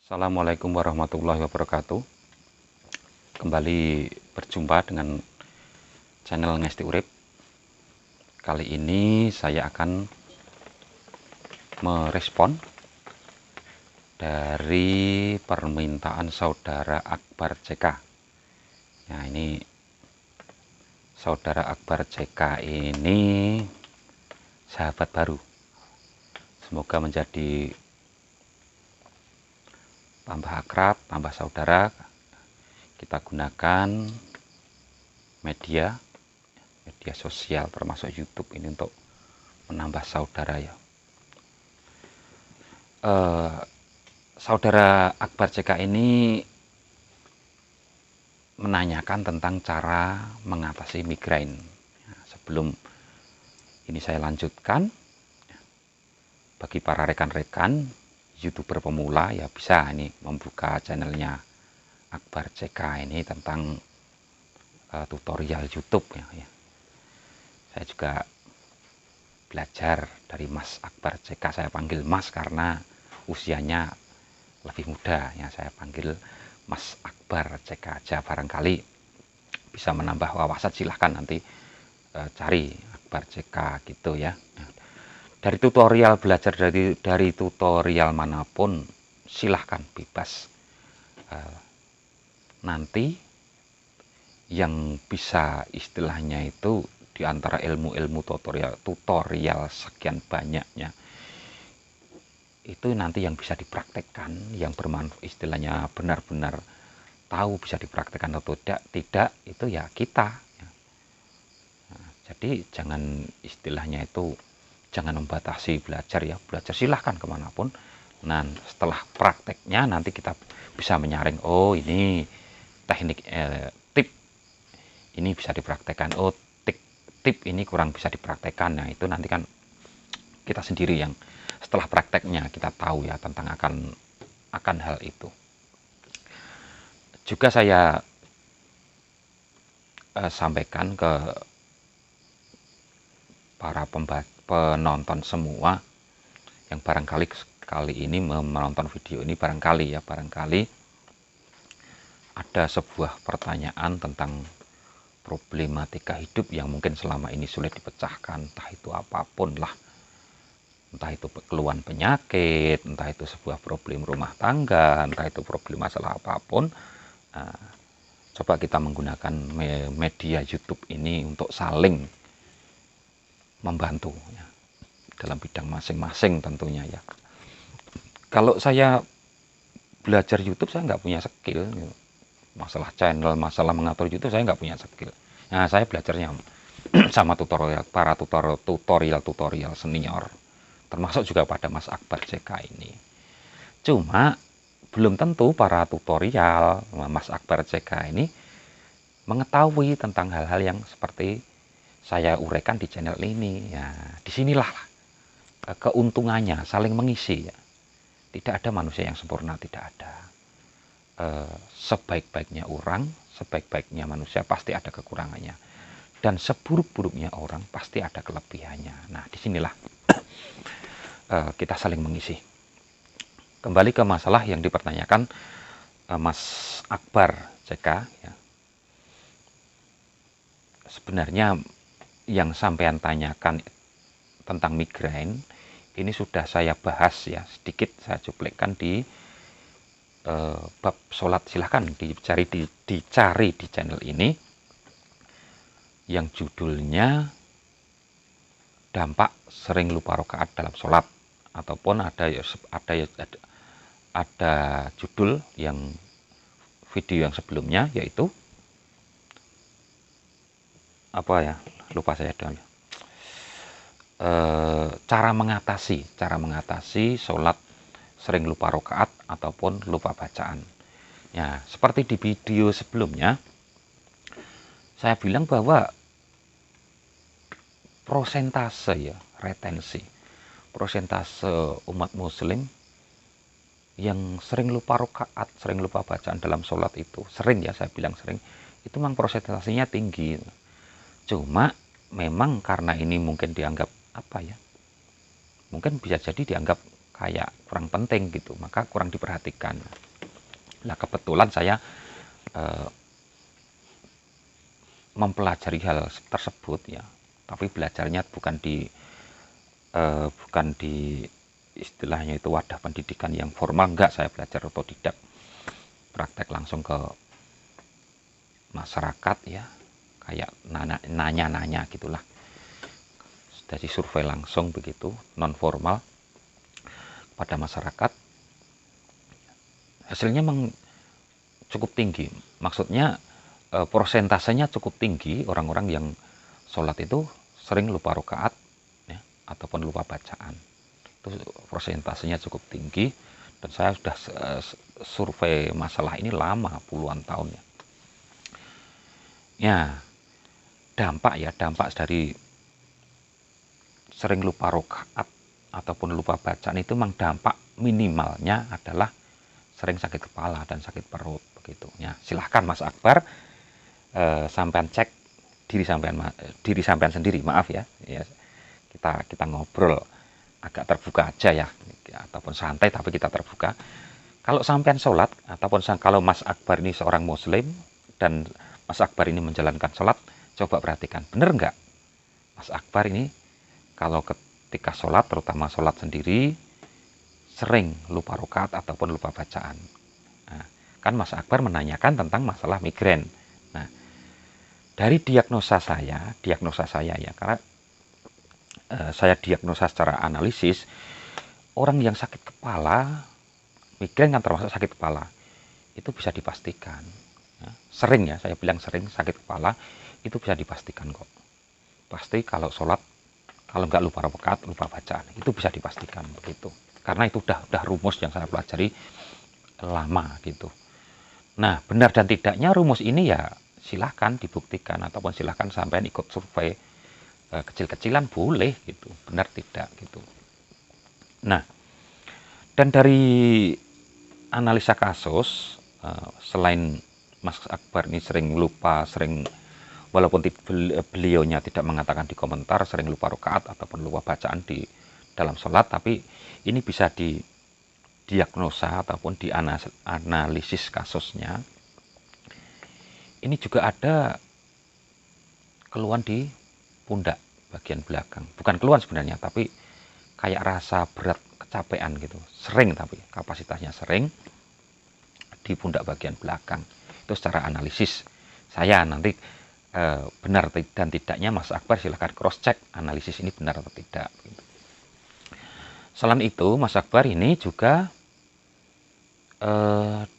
Assalamualaikum warahmatullahi wabarakatuh. Kembali berjumpa dengan channel Ngesti Urip. Kali ini saya akan merespon dari permintaan saudara Akbar CK. Nah, ini saudara Akbar CK ini sahabat baru. Semoga menjadi tambah akrab, tambah saudara. Kita gunakan media sosial termasuk YouTube ini untuk menambah saudara ya. Saudara Akbar CK ini menanyakan tentang cara mengatasi migrain. Sebelum ini saya lanjutkan, bagi para rekan-rekan YouTuber pemula ya bisa ini membuka channelnya Akbar CK ini tentang tutorial YouTube ya. Saya juga belajar dari Mas Akbar CK. Saya panggil Mas karena usianya lebih muda ya. Saya panggil Mas Akbar CK aja, barangkali bisa menambah wawasan. Silahkan nanti cari Akbar CK gitu ya. Dari tutorial, belajar dari tutorial manapun silahkan, bebas. Nanti yang bisa istilahnya itu di antara ilmu-ilmu tutorial sekian banyaknya itu nanti yang bisa dipraktekkan, yang bermanfaat, istilahnya benar-benar tahu bisa dipraktekkan atau tidak itu ya kita. Nah, jadi jangan istilahnya itu jangan membatasi belajar ya, belajar silahkan kemanapun. Nah, setelah prakteknya nanti kita bisa menyaring, oh ini teknik tip ini bisa dipraktekkan, oh tip ini kurang bisa dipraktekkan. Nah, itu nanti kan kita sendiri yang setelah prakteknya kita tahu ya tentang akan hal itu. Juga saya sampaikan ke para penonton semua yang barangkali kali ini menonton video ini, barangkali ada sebuah pertanyaan tentang problematika hidup yang mungkin selama ini sulit dipecahkan, entah itu apapun lah, entah itu keluhan penyakit, entah itu sebuah problem rumah tangga, entah itu problem masalah apapun. Coba kita menggunakan media YouTube ini untuk saling membantu ya, dalam bidang masing-masing tentunya ya. Kalau saya belajar YouTube, saya nggak punya skill gitu. Masalah channel, masalah mengatur YouTube, saya nggak punya skill. Nah, saya belajarnya sama para tutorial senior, termasuk juga pada Mas Akbar CK ini. Cuma belum tentu para tutorial Mas Akbar CK ini mengetahui tentang hal-hal yang seperti saya uraikan di channel ini ya. Disinilah keuntungannya saling mengisi ya. Tidak ada manusia yang sempurna, tidak ada. Sebaik-baiknya orang, sebaik-baiknya manusia pasti ada kekurangannya, dan seburuk-buruknya orang pasti ada kelebihannya. Nah, disinilah kita saling mengisi. Kembali ke masalah yang dipertanyakan Mas Akbar CK ya. Sebenarnya yang sampean tanyakan tentang migrain ini sudah saya bahas ya, sedikit saya cuplikan di bab sholat. Silahkan dicari di channel ini yang judulnya dampak sering lupa rakaat dalam sholat, ataupun ada judul yang video yang sebelumnya, yaitu apa ya, lupa saya dong. Cara mengatasi sholat sering lupa rakaat ataupun lupa bacaan. Ya, seperti di video sebelumnya saya bilang bahwa persentase umat muslim yang sering lupa rakaat, sering lupa bacaan dalam sholat itu sering ya, saya bilang sering, itu memang persentasenya tinggi. Cuma memang karena ini mungkin dianggap apa ya, mungkin bisa jadi dianggap kayak kurang penting gitu, maka kurang diperhatikan. Nah, kebetulan saya mempelajari hal tersebut ya, tapi belajarnya bukan di istilahnya itu wadah pendidikan yang formal, enggak, saya belajar otodidak, praktek langsung ke masyarakat ya, kayak nanya-nanya gitulah, dari survei langsung begitu, non formal pada masyarakat. Hasilnya memang cukup tinggi, maksudnya prosentasenya cukup tinggi orang-orang yang sholat itu sering lupa rakaat ya, ataupun lupa bacaan. Itu prosentasenya cukup tinggi, dan saya sudah survei masalah ini lama, puluhan tahun ya. Ya, dampak dari sering lupa rakaat ataupun lupa bacaan itu memang dampak minimalnya adalah sering sakit kepala dan sakit perut begitu ya. Silahkan Mas Akbar sampean cek diri sampean sendiri, maaf ya, kita ngobrol agak terbuka aja ya, ataupun santai tapi kita terbuka. Kalau sampean sholat ataupun kalau Mas Akbar ini seorang muslim dan Mas Akbar ini menjalankan sholat, coba perhatikan, bener nggak Mas Akbar ini kalau ketika sholat, terutama sholat sendiri, sering lupa rakaat ataupun lupa bacaan. Nah, kan Mas Akbar menanyakan tentang masalah migrain. Nah, dari diagnosa saya ya, karena saya diagnosa secara analisis, orang yang sakit kepala, migrain kan termasuk sakit kepala, itu bisa dipastikan. Ya, sering ya, saya bilang sering sakit kepala, itu bisa dipastikan kok. Pasti kalau sholat, kalau nggak lupa rakaat, lupa bacaan, itu bisa dipastikan begitu. Karena itu udah rumus yang saya pelajari lama gitu. Nah, benar dan tidaknya rumus ini ya silahkan dibuktikan, ataupun silahkan sampai ikut survei kecil-kecilan boleh gitu, benar tidak gitu. Nah, dan dari analisa kasus, selain Mas Akbar ini sering lupa, walaupun beliaunya tidak mengatakan di komentar sering lupa rakaat ataupun lupa bacaan di dalam sholat, tapi ini bisa didiagnosa ataupun dianalisis kasusnya. Ini juga ada keluhan di pundak bagian belakang, bukan keluhan sebenarnya, tapi kayak rasa berat, kecapean gitu, sering, tapi kapasitasnya sering di pundak bagian belakang. Itu secara analisis saya, nanti benar dan tidaknya Mas Akbar silahkan cross check analisis ini benar atau tidak gitu. Selain itu, Mas Akbar ini juga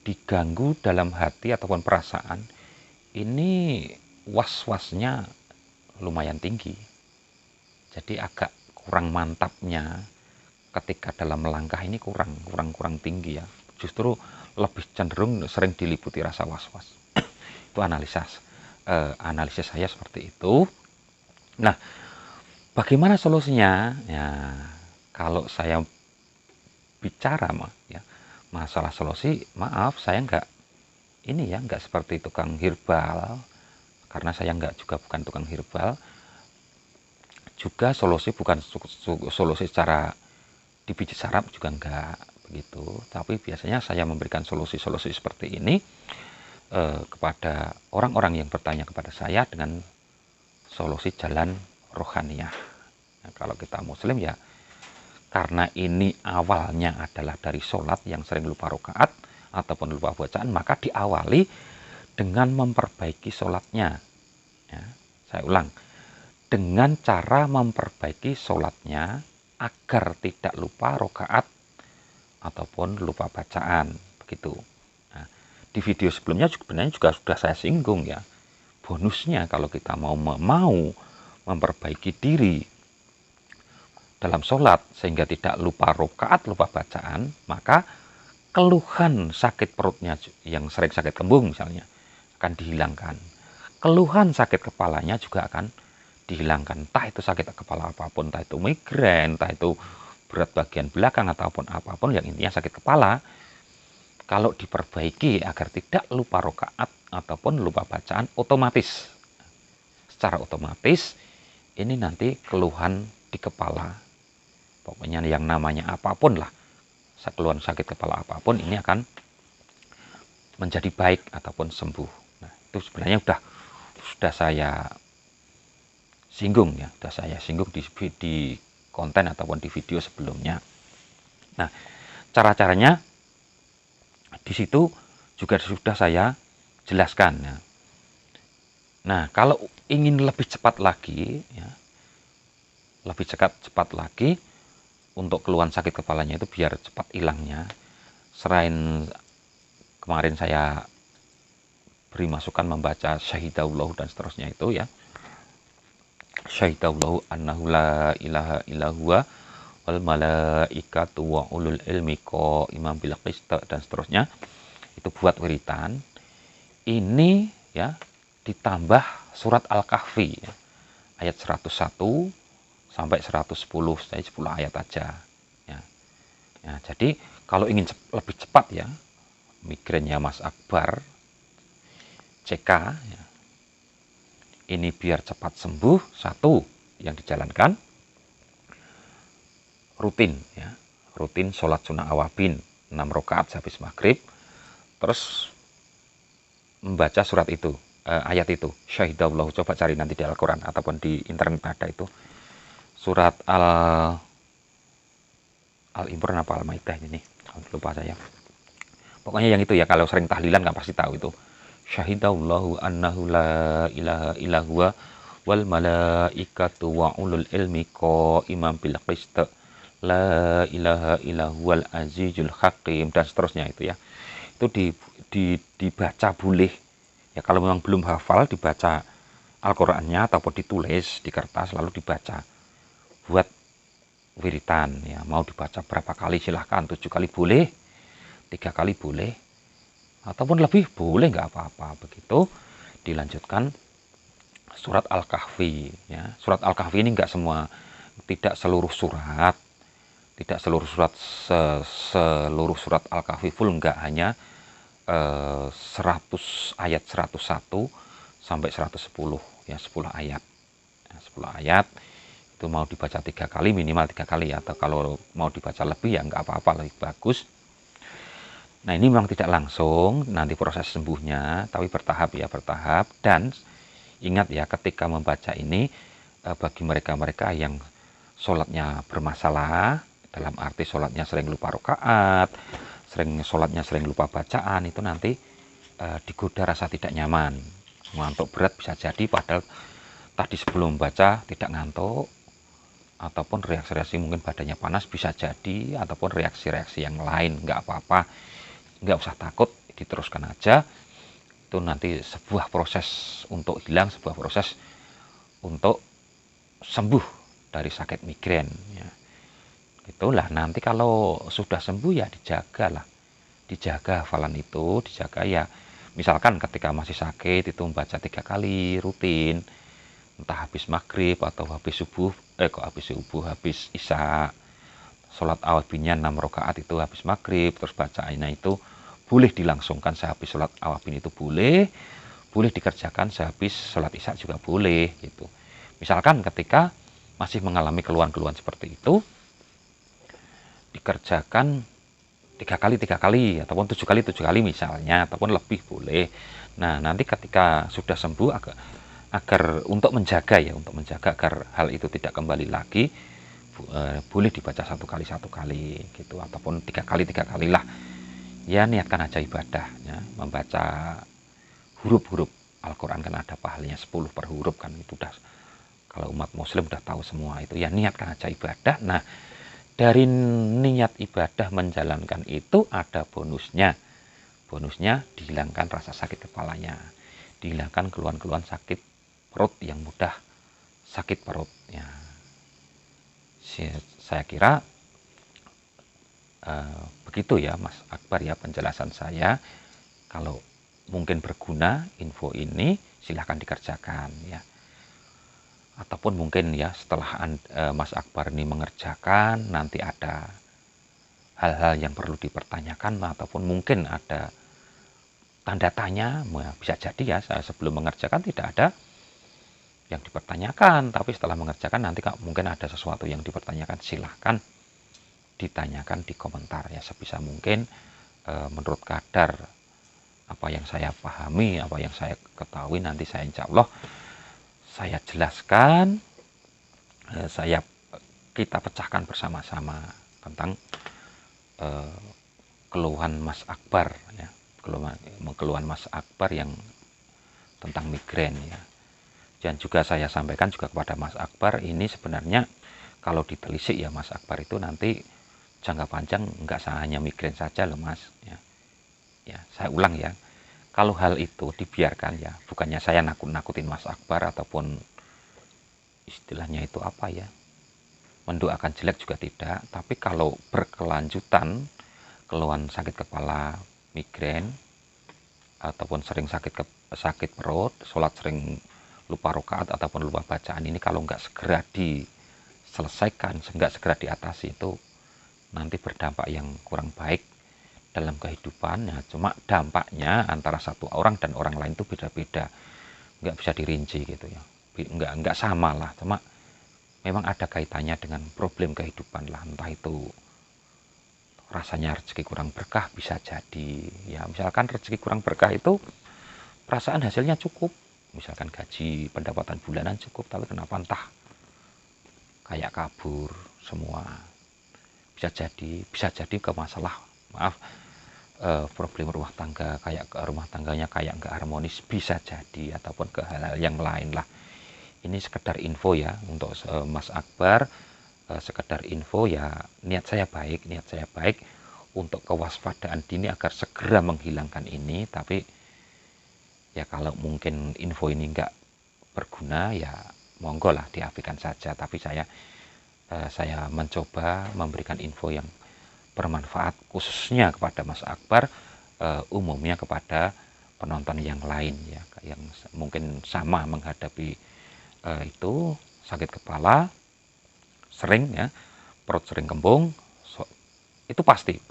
diganggu dalam hati ataupun perasaan, ini was-wasnya lumayan tinggi, jadi agak kurang mantapnya ketika dalam melangkah ini kurang tinggi ya, justru lebih cenderung sering diliputi rasa was-was. Itu analisis saya seperti itu. Nah, bagaimana solusinya ya? Kalau saya bicara ya, masalah solusi, maaf saya nggak seperti tukang herbal, karena saya bukan tukang herbal. Juga solusi bukan solusi secara dipijit saraf juga enggak begitu, tapi biasanya saya memberikan solusi-solusi seperti ini kepada orang-orang yang bertanya kepada saya dengan solusi jalan rohaniyah. Nah, kalau kita muslim ya, karena ini awalnya adalah dari sholat yang sering lupa rakaat ataupun lupa bacaan, maka diawali dengan memperbaiki sholatnya ya. Saya ulang, dengan cara memperbaiki sholatnya agar tidak lupa rakaat ataupun lupa bacaan begitu. Nah, di video sebelumnya sebenarnya juga sudah saya singgung ya, bonusnya kalau kita mau memperbaiki diri dalam sholat sehingga tidak lupa rakaat, lupa bacaan, maka keluhan sakit perutnya yang sering sakit kembung misalnya akan dihilangkan. Keluhan sakit kepalanya juga akan dihilangkan, entah itu sakit kepala apapun, entah itu migrain, entah itu berat bagian belakang ataupun apapun, yang intinya sakit kepala, kalau diperbaiki agar tidak lupa rakaat ataupun lupa bacaan, secara otomatis ini nanti keluhan di kepala, pokoknya yang namanya apapun lah, keluhan sakit kepala apapun ini akan menjadi baik ataupun sembuh. Nah, itu sebenarnya sudah saya singgung ya, sudah saya singgung di konten ataupun di video sebelumnya. Nah, cara-caranya di situ juga sudah saya jelaskan ya. Nah, kalau ingin lebih cepat lagi ya, lebih cepat lagi untuk keluhan sakit kepalanya itu biar cepat hilangnya, selain kemarin saya beri masukan membaca syahidallahu dan seterusnya itu ya, syahidallahu annahu la ilaha illallah wal malaikatu wa ulul ilmi qa'iman bil qist dan seterusnya, itu buat wiritan. Ini ya ditambah surat Al-Kahfi ya, ayat 101 sampai 110, saya 10 ayat aja ya. Ya, jadi kalau ingin lebih cepat ya migrennya Mas Akbar CK ya, ini biar cepat sembuh, satu yang dijalankan rutin ya, rutin sholat sunnah awabin 6 rakaat habis maghrib, terus membaca surat itu, ayat itu, syahidallahu, coba cari nanti di Al-Quran ataupun di internet ada itu, surat Al-Imran apa Al-Maidah ini, lupa saya. Pokoknya yang itu ya, kalau sering tahlilan kan pasti tahu itu. Syahidallahu annahu la ilaha illallah wal malaikatu wa ulul ilmi qa'iman bil qist la ilaha illallahul azizul hakim dan seterusnya itu ya. Itu dibaca boleh ya, kalau memang belum hafal dibaca Al-Qur'annya ataupun ditulis di kertas lalu dibaca buat wiritan ya. Mau dibaca berapa kali silahkan, 7 kali boleh, 3 kali boleh, ataupun lebih boleh, nggak apa-apa. Begitu dilanjutkan surat Al-Kahfi ya. Surat Al-Kahfi ini nggak semua, tidak seluruh surat, tidak seluruh surat seluruh surat Al-Kahfi full, nggak, hanya 100 ayat 101 sampai 110 ya, 10 ayat ya, 10 ayat itu mau dibaca 3 kali, minimal 3 kali ya, atau kalau mau dibaca lebih ya nggak apa-apa, lebih bagus. Nah, ini memang tidak langsung nanti proses sembuhnya, tapi bertahap ya, bertahap. Dan ingat ya, ketika membaca ini bagi mereka-mereka yang sholatnya bermasalah, dalam arti sholatnya sering lupa rakaat, sholatnya sering lupa bacaan, itu nanti digoda rasa tidak nyaman, ngantuk berat bisa jadi, padahal tadi sebelum baca tidak ngantuk, ataupun reaksi-reaksi mungkin badannya panas bisa jadi, ataupun reaksi-reaksi yang lain, nggak apa-apa, nggak usah takut, diteruskan aja. Itu nanti sebuah proses untuk hilang, sebuah proses untuk sembuh dari sakit migrain ya. Itulah nanti kalau sudah sembuh ya dijagalah, dijaga hafalan itu, dijaga ya. Misalkan ketika masih sakit itu membaca 3 kali rutin, entah habis maghrib atau habis subuh, habis isya, sholat awabinnya 6 rakaat itu habis maghrib, terus bacaannya itu boleh dilangsungkan sehabis sholat awabin, itu boleh dikerjakan sehabis sholat isya juga boleh gitu. Misalkan ketika masih mengalami keluhan-keluhan seperti itu, dikerjakan 3 kali ataupun 7 kali misalnya, ataupun lebih boleh. Nah, nanti ketika sudah sembuh, agar untuk menjaga agar hal itu tidak kembali lagi, boleh dibaca 1 kali gitu, ataupun 3 kali lah ya. Niatkan aja ibadah ya, membaca huruf-huruf Al-Quran kan ada pahalanya 10 per huruf kan, itu udah, kalau umat muslim udah tahu semua itu ya. Niatkan aja ibadah. Nah, dari niat ibadah menjalankan itu ada bonusnya dihilangkan rasa sakit kepalanya, dihilangkan keluhan-keluhan sakit perut yang mudah sakit perut ya. Saya kira begitu ya Mas Akbar ya penjelasan saya. Kalau mungkin berguna info ini, silahkan dikerjakan ya. Ataupun mungkin ya setelah Mas Akbar ini mengerjakan, nanti ada hal-hal yang perlu dipertanyakan, ataupun mungkin ada tanda tanya, bisa jadi ya, saya sebelum mengerjakan tidak ada yang dipertanyakan, tapi setelah mengerjakan nanti mungkin ada sesuatu yang dipertanyakan, silahkan ditanyakan di komentar ya, sebisa mungkin menurut kadar apa yang saya pahami, apa yang saya ketahui, nanti saya insya Allah saya jelaskan, kita pecahkan bersama-sama tentang keluhan Mas Akbar ya, keluhan Mas Akbar yang tentang migrain ya. Dan juga saya sampaikan juga kepada Mas Akbar, ini sebenarnya kalau ditelisik ya Mas Akbar itu nanti jangka panjang nggak hanya migrain saja loh Mas ya. Ya, saya ulang ya. Kalau hal itu dibiarkan ya, bukannya saya nakut-nakutin Mas Akbar ataupun istilahnya itu apa ya, mendoakan jelek juga tidak, tapi kalau berkelanjutan keluhan sakit kepala, migrain ataupun sering sakit perut, sholat sering lupa rokaat ataupun lupa bacaan, ini kalau nggak segera diselesaikan, nggak segera diatasi, itu nanti berdampak yang kurang baik dalam kehidupan ya. Cuma dampaknya antara satu orang dan orang lain itu beda-beda, nggak bisa dirinci gitu ya, nggak sama lah, cuma memang ada kaitannya dengan problem kehidupan lah, entah itu rasanya rezeki kurang berkah bisa jadi ya, misalkan rezeki kurang berkah itu perasaan hasilnya cukup, misalkan gaji pendapatan bulanan cukup, tapi kenapa entah kayak kabur semua, bisa jadi ke masalah, maaf, problem rumah tangga, kayak rumah tangganya kayak nggak harmonis, bisa jadi, ataupun ke hal-hal yang lain lah. Ini sekedar info ya untuk Mas Akbar, sekedar info ya, niat saya baik untuk kewaspadaan dini agar segera menghilangkan ini. Tapi ya kalau mungkin info ini nggak berguna ya monggo lah diabaikan saja, tapi saya mencoba memberikan info yang bermanfaat khususnya kepada Mas Akbar, umumnya kepada penonton yang lain ya, yang mungkin sama menghadapi itu sakit kepala sering ya, perut sering kembung, itu pasti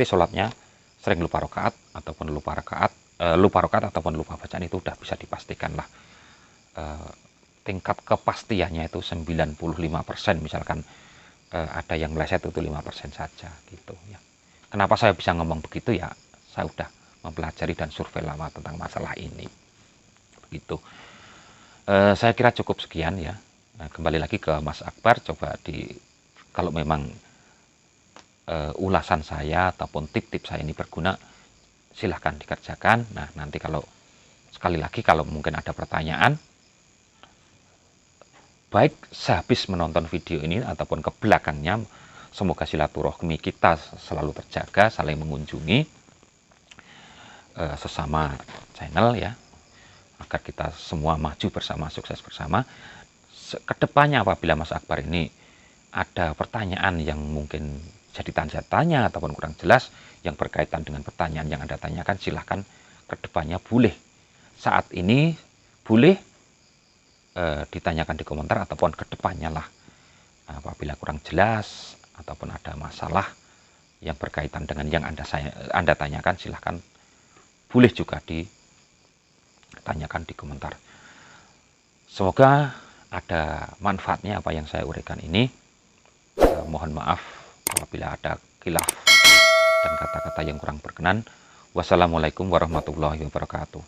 sholatnya sering lupa rokaat ataupun lupa rokaat ataupun lupa bacaan, itu udah bisa dipastikan lah. Tingkat kepastiannya itu 95%, misalkan ada yang meleset itu 5% saja gitu ya. Kenapa saya bisa ngomong begitu ya, saya udah mempelajari dan survei lama tentang masalah ini begitu. Saya kira cukup sekian ya. Kembali lagi ke Mas Akbar, coba kalau memang ulasan saya ataupun tip-tip saya ini berguna, silahkan dikerjakan. Nah nanti kalau sekali lagi kalau mungkin ada pertanyaan, baik sehabis menonton video ini ataupun ke belakangnya, semoga silaturahmi kita selalu terjaga, saling mengunjungi sesama channel ya, agar kita semua maju bersama, sukses bersama. Kedepannya apabila Mas Akbar ini ada pertanyaan yang mungkin jadi tanda tanya ataupun kurang jelas yang berkaitan dengan pertanyaan yang Anda tanyakan, silahkan kedepannya boleh, saat ini boleh ditanyakan di komentar, ataupun kedepannya lah apabila kurang jelas ataupun ada masalah yang berkaitan dengan yang Anda tanyakan, silahkan boleh juga ditanyakan di komentar. Semoga ada manfaatnya apa yang saya uraikan ini. Mohon maaf apabila ada khilaf dan kata-kata yang kurang berkenan. Wassalamualaikum warahmatullahi wabarakatuh.